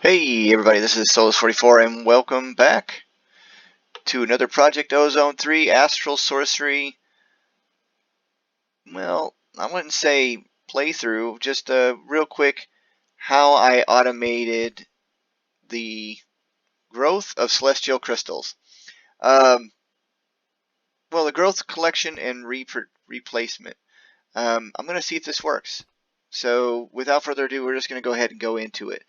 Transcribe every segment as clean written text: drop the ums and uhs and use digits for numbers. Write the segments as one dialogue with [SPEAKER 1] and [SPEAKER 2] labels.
[SPEAKER 1] Hey everybody, this is Solus44 and welcome back to another Project Ozone 3 Astral Sorcery. Well, I wouldn't say playthrough, just a real quick how I automated the growth of celestial crystals. Well, the growth, collection, and replacement. I'm going to see if this works. So without further ado, we're just going to go ahead and go into it.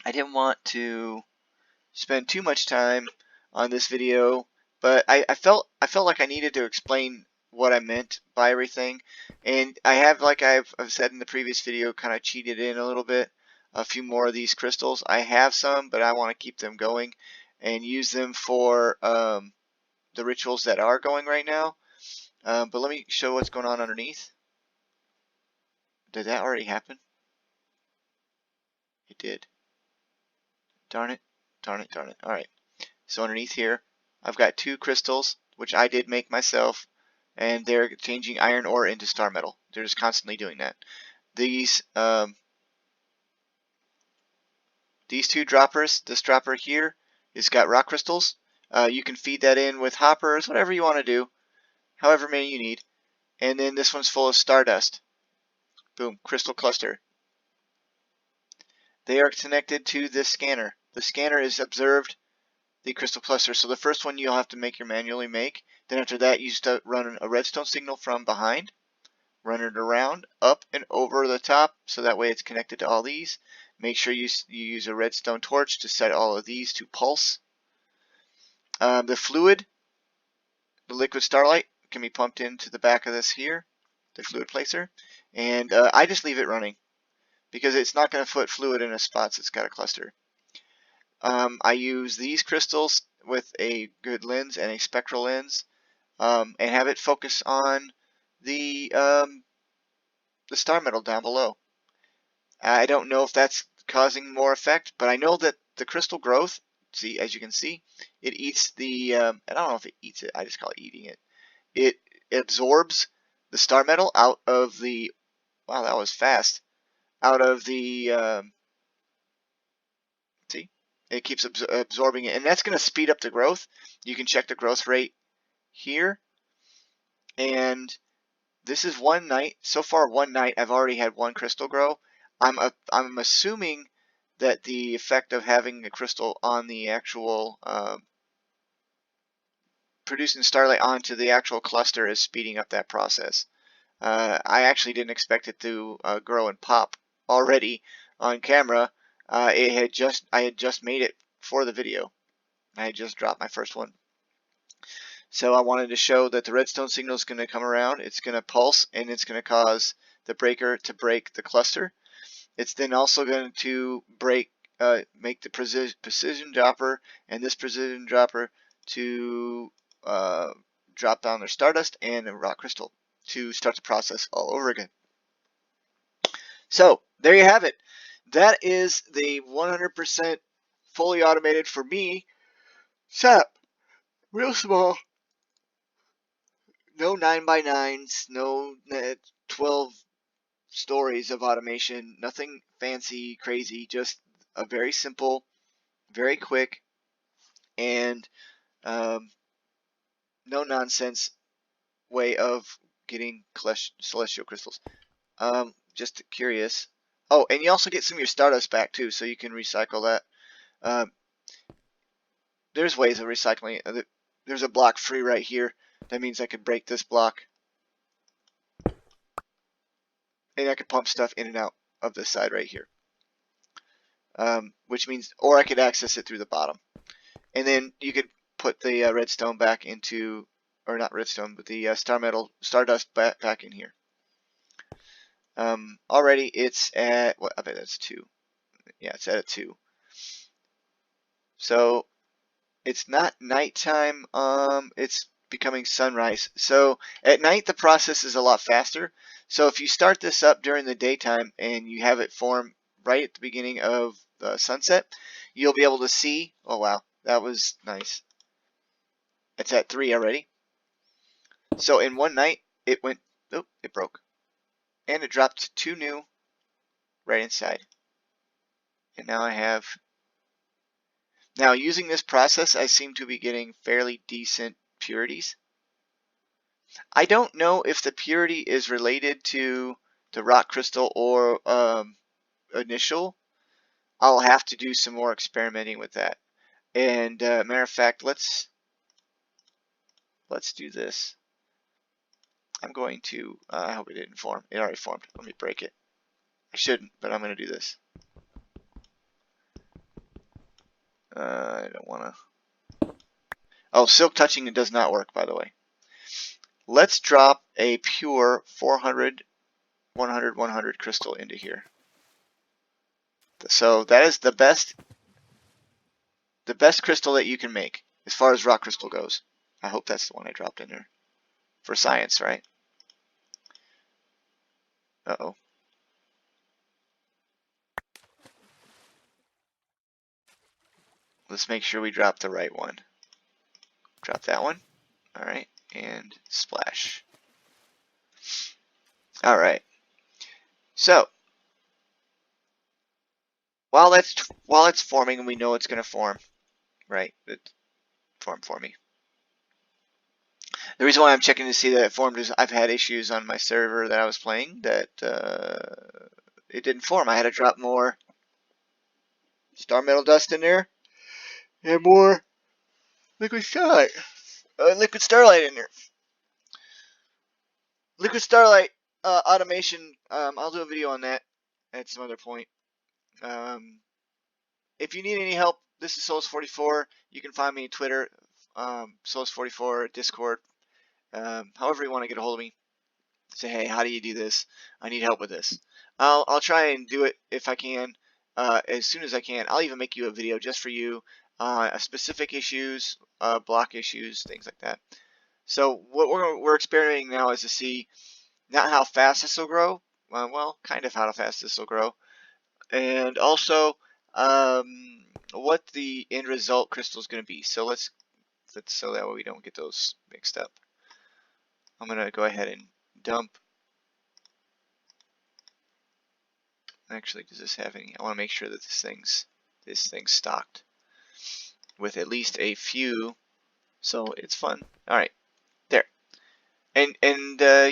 [SPEAKER 1] I didn't want to spend too much time on this video, but I felt like I needed to explain what I meant by everything, and I have, like I've said in the previous video, kind of cheated in a little bit a few more of these crystals. I have some, but I want to keep them going and use them for the rituals that are going right now. But let me show what's going on underneath. Did that already happen? It did. Darn it. Darn it, darn it. Alright. So underneath here, I've got two crystals, which I did make myself, and they're changing iron ore into star metal. They're just constantly doing that. These two droppers, this dropper here, has got rock crystals. You can feed that in with hoppers, whatever you want to do, however many you need. And then this one's full of stardust. Boom, crystal cluster. They are connected to this scanner. The scanner is observed the crystal cluster. So the first one you'll have to manually make. Then after that, you just run a redstone signal from behind, run it around, up and over the top, so that way it's connected to all these. Make sure you use a redstone torch to set all of these to pulse. The fluid, the liquid starlight, can be pumped into the back of this here, the fluid placer, and I just leave it running because it's not going to put fluid in a spot that's got a cluster. I use these crystals with a good lens and a spectral lens, and have it focus on the star metal down below. I don't know if that's causing more effect, but I know that the crystal growth, see, as you can see, it eats the, I don't know if it eats it, I just call it eating it. It absorbs the star metal out of the, wow, that was fast, out of the, see, it keeps absorbing it, and that's going to speed up the growth. You can check the growth rate here, and this is one night. So far, one night, I've already had one crystal grow. I'm assuming that the effect of having a crystal on the actual producing starlight onto the actual cluster is speeding up that process. I actually didn't expect it to grow and pop already on camera. I had just made it for the video. I had just dropped my first one. So I wanted to show that the redstone signal is going to come around, it's going to pulse, and it's going to cause the breaker to break the cluster. It's then also going to make the precision dropper and this precision dropper to drop down their stardust and a rock crystal to start the process all over again. So there you have it. That is the 100% fully automated for me setup. Real small. No 9x9s, no 12 stories of automation, nothing fancy, crazy, just a very simple, very quick, and no nonsense way of getting celestial crystals. Just curious. Oh, and you also get some of your stardust back too, so you can recycle that. There's ways of recycling it. There's a block free right here. That means I could break this block, and I could pump stuff in and out of this side right here. Which means, or I could access it through the bottom. And then you could put the redstone back into, or not redstone, but the stardust back in here. Already it's at, what, I bet that's 2. Yeah, it's at a 2. So it's not nighttime, it's becoming sunrise. So at night the process is a lot faster. So if you start this up during the daytime and you have it form right at the beginning of the sunset, you'll be able to see, oh wow, that was nice. It's at 3 already. So in one night it went, oh, it broke. And it dropped 2 new right inside. And now I have, now using this process, I seem to be getting fairly decent purities. I don't know if the purity is related to the rock crystal or initial. I'll have to do some more experimenting with that. And matter of fact, let's do this. I'm going to, I hope it didn't form. It already formed. Let me break it. I shouldn't, but I'm going to do this. I don't want to. Oh, silk touching does not work, by the way. Let's drop a pure 400, 100, 100 crystal into here. So that is the best crystal that you can make as far as rock crystal goes. I hope that's the one I dropped in there for science, right? Uh-oh. Let's make sure we drop the right one. Drop that one. All right, and splash. All right. So while it's forming, and we know it's going to form, right? It formed for me. The reason why I'm checking to see that it formed is I've had issues on my server that I was playing that it didn't form. I had to drop more star metal dust in there and more liquid starlight in there. Liquid starlight automation. I'll do a video on that at some other point. If you need any help, this is Souls44. You can find me on Twitter, Souls44, Discord, however you want to get a hold of me. Say, hey, how do you do this? I need help with this. I'll try and do it if I can, as soon as I can. I'll even make you a video just for you, specific issues, block issues, things like that. So what we're experimenting now is to see not how fast this will grow, well, kind of how fast this will grow, and also what the end result crystal is going to be. So let's so that way we don't get those mixed up. I'm going to go ahead and dump. Actually, does this have any? I want to make sure that this thing's stocked with at least a few, so it's fun. All right, there. And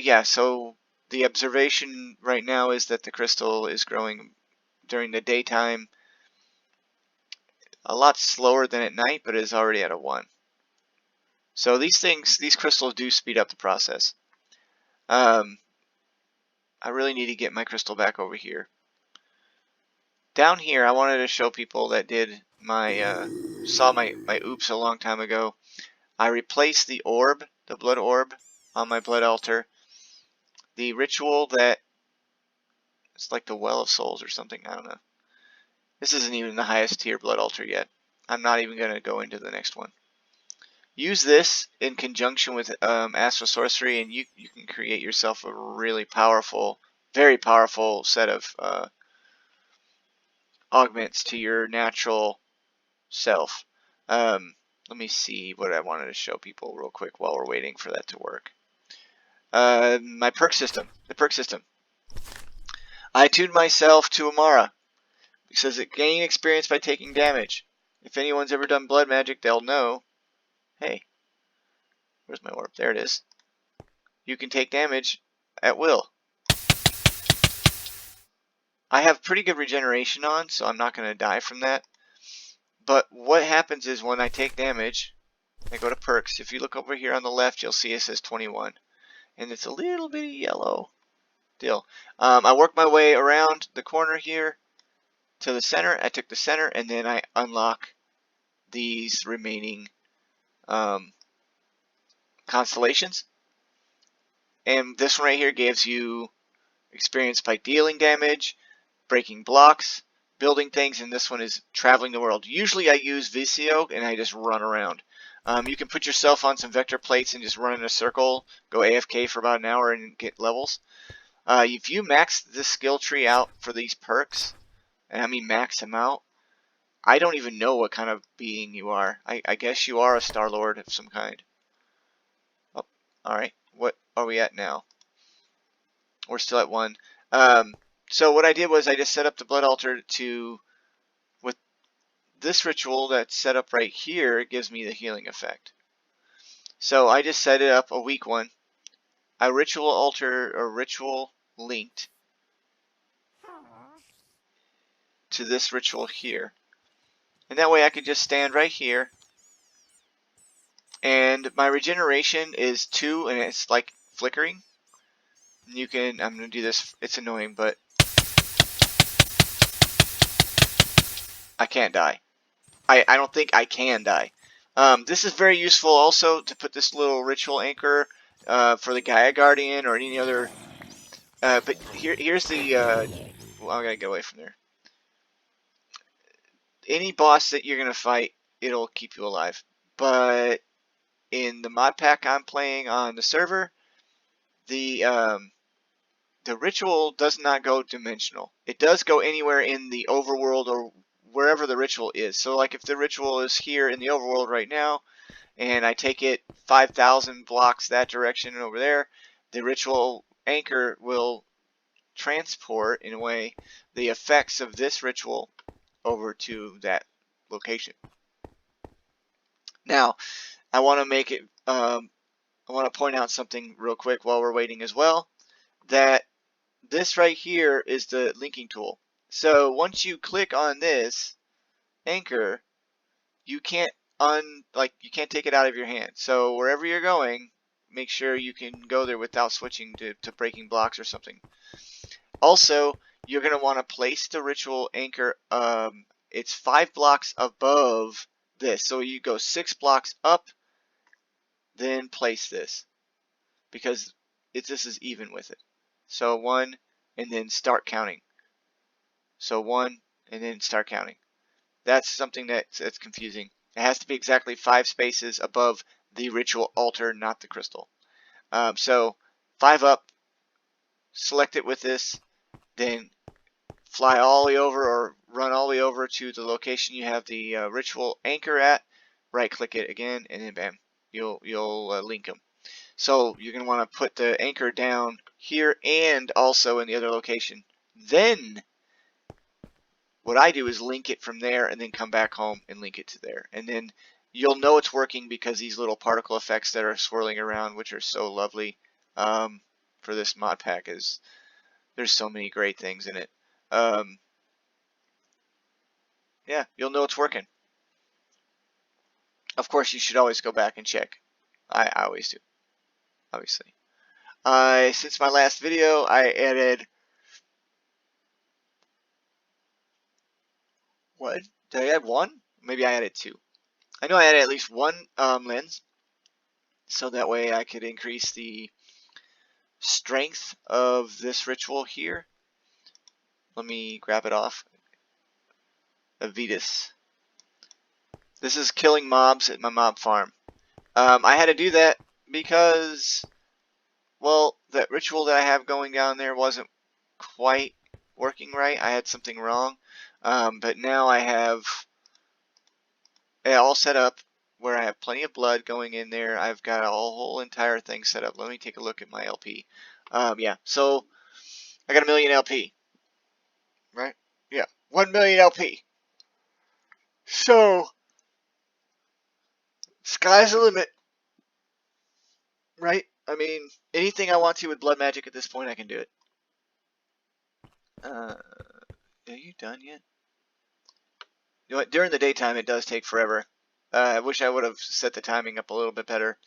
[SPEAKER 1] yeah, so the observation right now is that the crystal is growing during the daytime a lot slower than at night, but is already at a 1. So these crystals do speed up the process. I really need to get my crystal back over here. Down here, I wanted to show people that did my saw my oops a long time ago. I replaced the orb, the blood orb, on my blood altar. The ritual that it's like the Well of Souls or something. I don't know. This isn't even the highest tier blood altar yet. I'm not even going to go into the next one. Use this in conjunction with Astral Sorcery, and you can create yourself a really powerful, very powerful set of augments to your natural self. Let me see what I wanted to show people real quick while we're waiting for that to work. My perk system, the perk system. I tuned myself to Amara. It says it gain experience by taking damage. If anyone's ever done blood magic, they'll know. Hey, where's my orb? There it is. You can take damage at will. I have pretty good regeneration on, so I'm not going to die from that. But what happens is when I take damage, I go to perks. If you look over here on the left, you'll see it says 21. And it's a little bit yellow deal. I worked my way around the corner here to the center. I took the center, and then I unlock these remaining constellations. And this one right here gives you experience by dealing damage, breaking blocks, building things, and this one is traveling the world. Usually I use Visio and I just run around. You can put yourself on some vector plates and just run in a circle, go AFK for about an hour and get levels. If you max this skill tree out for these perks, and I mean max them out, I don't even know what kind of being you are. I guess you are a Star Lord of some kind. Oh, alright, what are we at now? We're still at 1. So what I did was I just set up the blood altar to this ritual that's set up right here gives me the healing effect. So I just set it up a weak one. I ritual alter or ritual linked to this ritual here. And that way I can just stand right here. And my regeneration is 2 and it's like flickering. You can, I'm going to do this, it's annoying, but I can't die. I don't think I can die. This is very useful also to put this little ritual anchor for the Gaia Guardian or any other. But here's the. Well, I gotta get away from there. Any boss that you're gonna fight, it'll keep you alive. But in the mod pack I'm playing on the server, the ritual does not go dimensional. It does go anywhere in the overworld or wherever the ritual is. So like if the ritual is here in the overworld right now, and I take it 5,000 blocks that direction and over there, the ritual anchor will transport, in a way, the effects of this ritual over to that location. Now, I want to make it, I want to point out something real quick while we're waiting as well, that this right here is the linking tool. So once you click on this anchor, you can't you can't take it out of your hand. So wherever you're going, make sure you can go there without switching to breaking blocks or something. Also, you're going to want to place the ritual anchor. It's 5 blocks above this. So you go 6 blocks up, then place this, because this is even with it. So 1, and then start counting. So 1, and then start counting. That's something that's confusing. It has to be exactly 5 spaces above the ritual altar, not the crystal. So 5 up, select it with this, then fly all the way over or run all the way over to the location you have the ritual anchor at, right click it again, and then bam, you'll link them. So you're going to want to put the anchor down here and also in the other location. Then what I do is link it from there and then come back home and link it to there. And then you'll know it's working because these little particle effects that are swirling around, which are so lovely for this mod pack, there's so many great things in it. Yeah, you'll know it's working. Of course, you should always go back and check. I always do, obviously. Since my last video, I added, what? Did I add 1? Maybe I added 2. I know I added at least 1 lens, so that way I could increase the strength of this ritual here. Let me grab it off. Avitus. This is killing mobs at my mob farm. I had to do that because, well, that ritual that I have going down there wasn't quite working right. I had something wrong. But now I have it all set up where I have plenty of blood going in there. I've got a whole entire thing set up. Let me take a look at my LP. Yeah, so I got 1 million LP. Right? Yeah, 1 million LP. So, sky's the limit. Right? I mean, anything I want to with blood magic at this point, I can do it. Are you done yet? You know what? During the daytime, it does take forever. I wish I would have set the timing up a little bit better.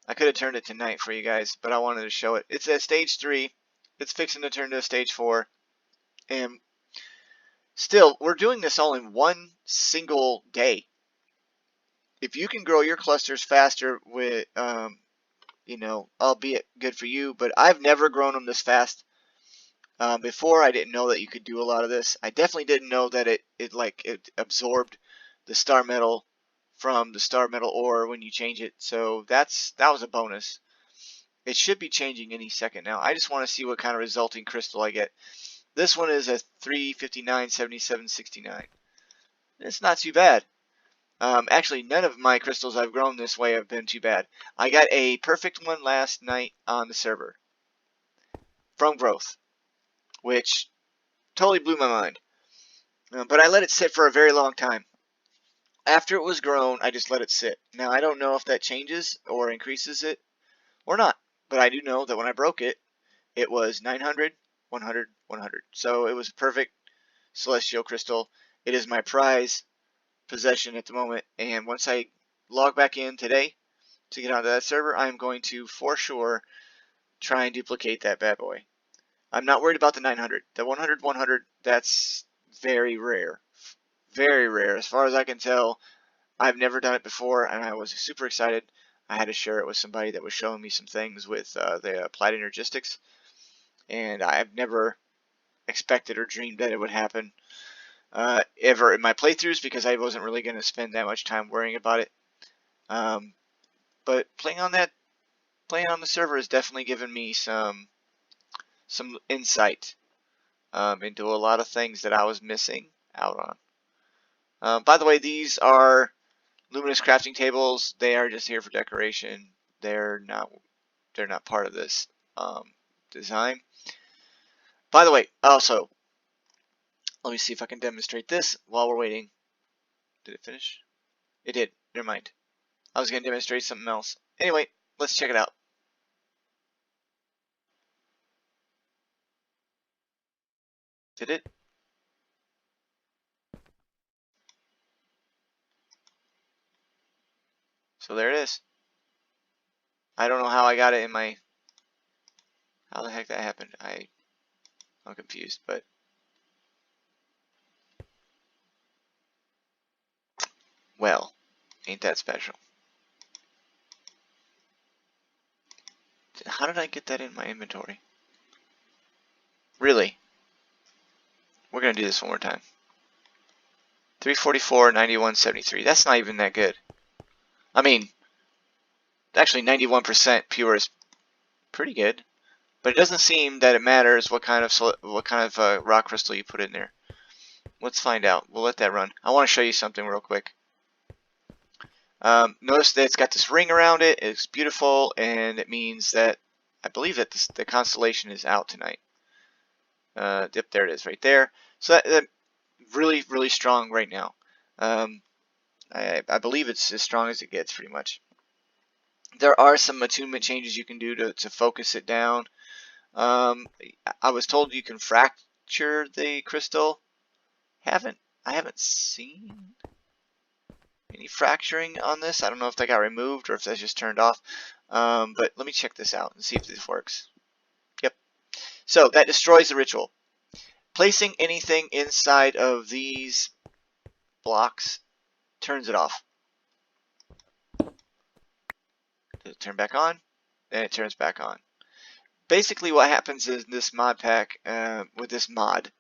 [SPEAKER 1] I could have turned it to night for you guys, but I wanted to show it. It's at stage 3. It's fixing to turn to stage 4. And still, we're doing this all in one single day. If you can grow your clusters faster with, you know, albeit good for you, but I've never grown them this fast. Before, I didn't know that you could do a lot of this. I definitely didn't know that it absorbed the star metal from the star metal ore when you change it. So that was a bonus. It should be changing any second now. I just want to see what kind of resulting crystal I get. This one is a 359, 77, 69. It's not too bad. Actually, none of my crystals I've grown this way have been too bad. I got a perfect one last night on the server from growth, which totally blew my mind. But I let it sit for a very long time. after it was grown, I just let it sit. Now, I don't know if that changes or increases it or not, but I do know that when I broke it, it was 900, 100, 100. So it was a perfect celestial crystal. It is my prize possession at the moment, and once I log back in today to get onto that server, I'm going to, for sure, try and duplicate that bad boy. I'm not worried about the 900. The 100, 100, that's very rare. Very rare. As far as I can tell, I've never done it before, and I was super excited. I had to share it with somebody that was showing me some things with the applied energistics, and I've never expected or dreamed that it would happen ever in my playthroughs, because I wasn't really going to spend that much time worrying about it. But playing on the server has definitely given me some insight into a lot of things that I was missing out on. By the way, these are Luminous crafting tables. They are just here for decoration. They're not part of this design. By the way, also, let me see if I can demonstrate this while we're waiting. Did it finish? It did. Never mind. I was going to demonstrate something else. Anyway, let's check it out. Did it? So there it is. I don't know how I got it in my... How the heck that happened? I'm confused, but... Well, ain't that special. How did I get that in my inventory? Really? We're going to do this one more time. 344, 91, 73. That's not even that good. I mean, actually 91% pure is pretty good. But it doesn't seem that it matters what kind of rock crystal you put in there. Let's find out. We'll let that run. I want to show you something real quick. Notice that it's got this ring around it. It's beautiful, and it means that I believe that the constellation is out tonight. Yep, there it is, right there. So that really, really strong right now. I believe it's as strong as it gets, pretty much. There are some attunement changes you can do to focus it down. I was told you can fracture the crystal. I haven't seen any fracturing on this. I don't know if that got removed or if that's just turned off. But let me check this out and see if this works. Yep. So that destroys the ritual. Placing anything inside of these blocks turns it off. Does it turn back on? Then it turns back on. Basically what happens is this mod pack, with this mod,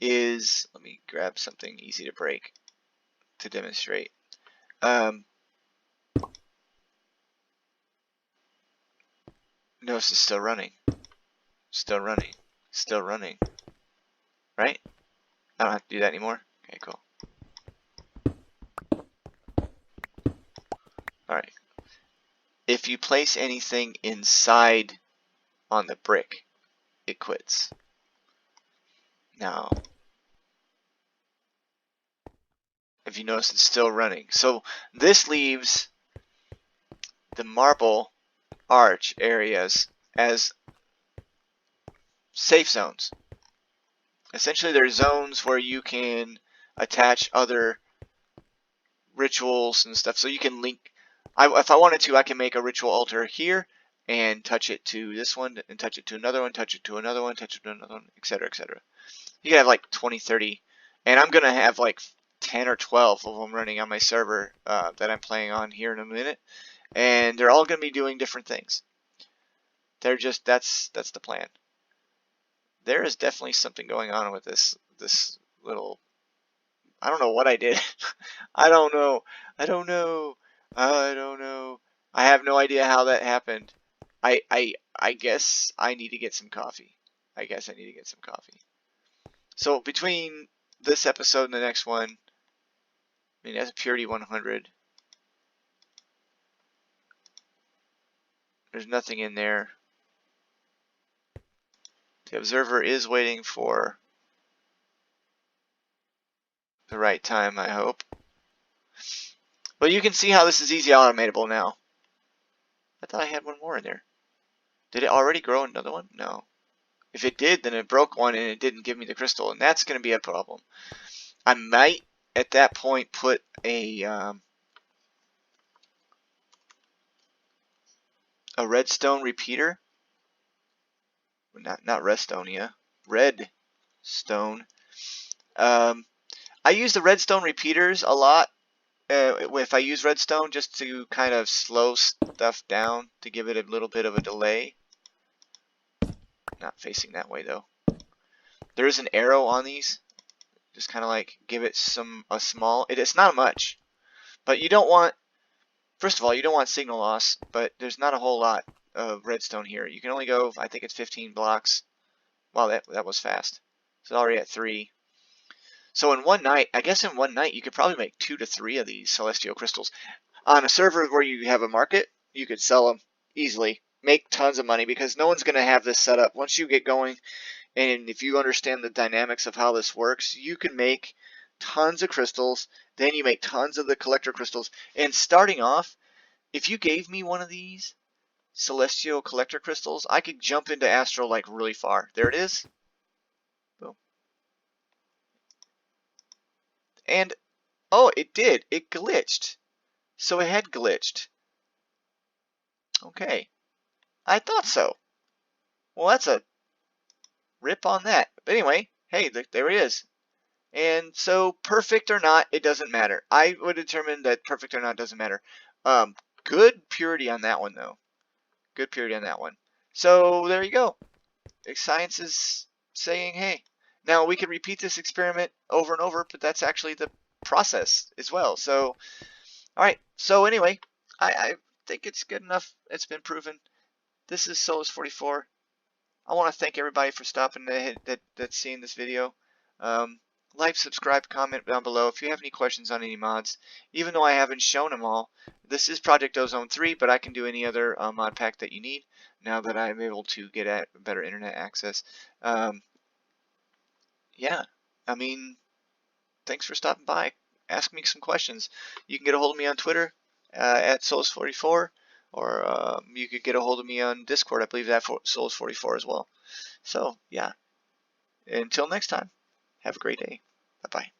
[SPEAKER 1] is, let me grab something easy to break to demonstrate. Notice it's still running. Still running. Still running. Right? I don't have to do that anymore. Okay, cool. Alright. If you place anything inside on the brick, it quits. Now, if you notice, it's still running. So this leaves the marble arch areas as safe zones. Essentially, they're zones where you can attach other rituals and stuff. So you can link. If I wanted to, I can make a ritual altar here and touch it to this one, and touch it to another one, touch it to another one, touch it to another one, etc., etc. You can have like 20, 30, and I'm going to have like 10 or 12 of them running on my server that I'm playing on here in a minute, and they're all going to be doing different things. They're just, that's the plan. There is definitely something going on with this little, I don't know what I did. I don't know. I have no idea how that happened. I guess I need to get some coffee. So between this episode and the next one, I mean, that's purity 100. There's nothing in there. The observer is waiting for the right time, I hope. But you can see how this is easy automatable now. I thought I had one more in there. Did it already grow another one? No. If it did, then it broke one and it didn't give me the crystal, and that's going to be a problem. I might, at that point, put a redstone repeater. Not redstone, redstone. I use the redstone repeaters a lot. If I use redstone, just to kind of slow stuff down to give it a little bit of a delay. Not facing that way though. There is an arrow on these. Just kind of like give it a small. It's not much, but you don't want. First of all, you don't want signal loss, but there's not a whole lot of redstone here. You can only go, I think it's 15 blocks. Wow, that was fast. It's already at 3. So in one night, I guess in one night you could probably make 2 to 3 of these celestial crystals. On a server where you have a market, you could sell them easily, make tons of money, because no one's going to have this set up. Once you get going, and if you understand the dynamics of how this works, you can make tons of crystals. Then you make tons of the collector crystals. And starting off, if you gave me one of these celestial collector crystals, I could jump into Astral like really far. There it is. Boom. And oh, it did. It glitched. So it had glitched. Okay. I thought so. Well, that's a rip on that. But anyway, hey, there it is. And so perfect or not, it doesn't matter. I would determine that perfect or not doesn't matter. Good purity on that one, though. Good purity on that one. So there you go. Science is saying, hey. Now we could repeat this experiment over and over, but that's actually the process as well. So, all right. So anyway, I think it's good enough. It's been proven. This is Solus 44. I want to thank everybody for stopping that's seeing this video. Like, subscribe, comment down below if you have any questions on any mods. Even though I haven't shown them all, this is Project Ozone 3, but I can do any other mod pack that you need now that I'm able to get at better internet access. Yeah, I mean, thanks for stopping by. Ask me some questions. You can get a hold of me on Twitter at Solus44, or you could get a hold of me on Discord. I believe that for Solus44 as well. So, yeah. Until next time, have a great day. Bye-bye.